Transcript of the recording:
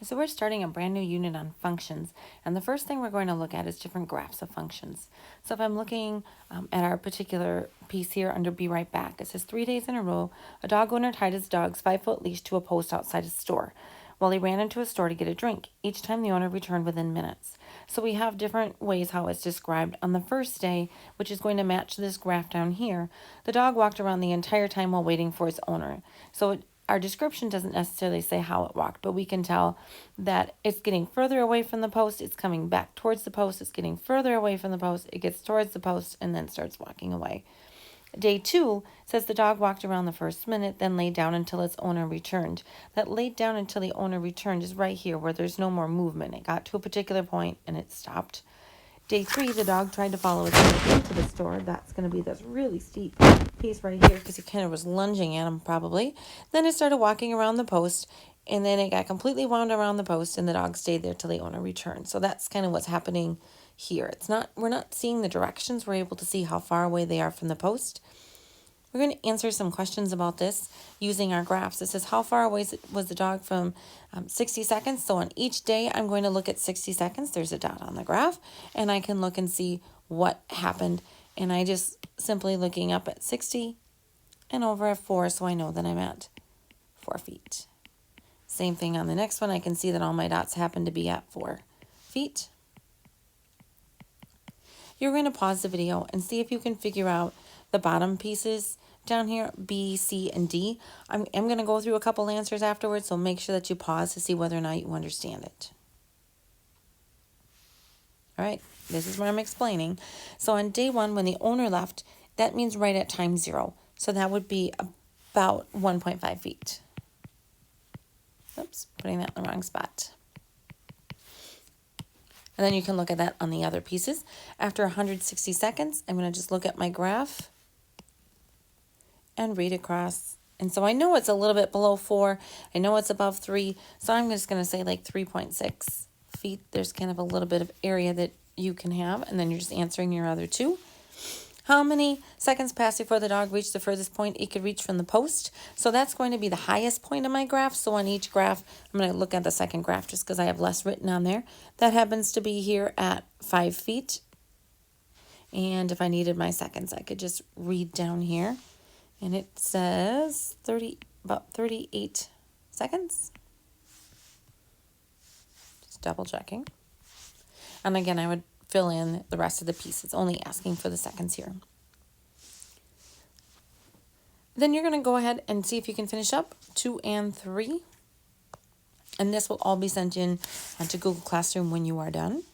So we're starting a brand new unit on functions, and the first thing we're going to look at is different graphs of functions. So if I'm looking at our particular piece here under Be Right Back, it says 3 days in a row, a dog owner tied his dog's 5-foot leash to a post outside a store while he ran into a store to get a drink. Each time the owner returned within minutes. So we have different ways how it's described. On the first day, which is going to match this graph down here, the dog walked around the entire time while waiting for its owner. So our description doesn't necessarily say how it walked, but we can tell that it's getting further away from the post, it's coming back towards the post, it's getting further away from the post, it gets towards the post, and then starts walking away. Day 2 says the dog walked around the first minute, then laid down until its owner returned. That laid down until the owner returned is right here where there's no more movement. It got to a particular point and it stopped. Day 3, the dog tried to follow its owner into the store. That's going to be this really steep piece right here because he kind of was lunging at him probably. Then it started walking around the post, and then it got completely wound around the post, and the dog stayed there till the owner returned. So that's kind of what's happening here. We're not seeing the directions. We're able to see how far away they are from the post. We're going to answer some questions about this using our graphs. It says, how far away was the dog from 60 seconds? So on each day, I'm going to look at 60 seconds. There's a dot on the graph, and I can look and see what happened. And I just simply looking up at 60 and over at 4, so I know that I'm at 4 feet. Same thing on the next one. I can see that all my dots happen to be at 4 feet. You're going to pause the video and see if you can figure out the bottom pieces down here, B, C, and D. I'm going to go through a couple answers afterwards, so make sure that you pause to see whether or not you understand it. All right, this is where I'm explaining. So on day 1, when the owner left, that means right at time 0. So that would be about 1.5 feet. Oops, putting that in the wrong spot. And then you can look at that on the other pieces. After 160 seconds, I'm going to just look at my graph and read across. And so I know it's a little bit below 4. I know it's above 3. So I'm just going to say like 3.6 feet. There's kind of a little bit of area that you can have. And then you're just answering your other 2. How many seconds passed before the dog reached the furthest point it could reach from the post? So that's going to be the highest point of my graph. So on each graph, I'm going to look at the second graph just because I have less written on there. That happens to be here at 5 feet. And if I needed my seconds, I could just read down here. And it says about 38 seconds. Just double checking. And again, I would fill in the rest of the piece. It's only asking for the seconds here. Then you're going to go ahead and see if you can finish up 2 and 3. And this will all be sent in to Google Classroom when you are done.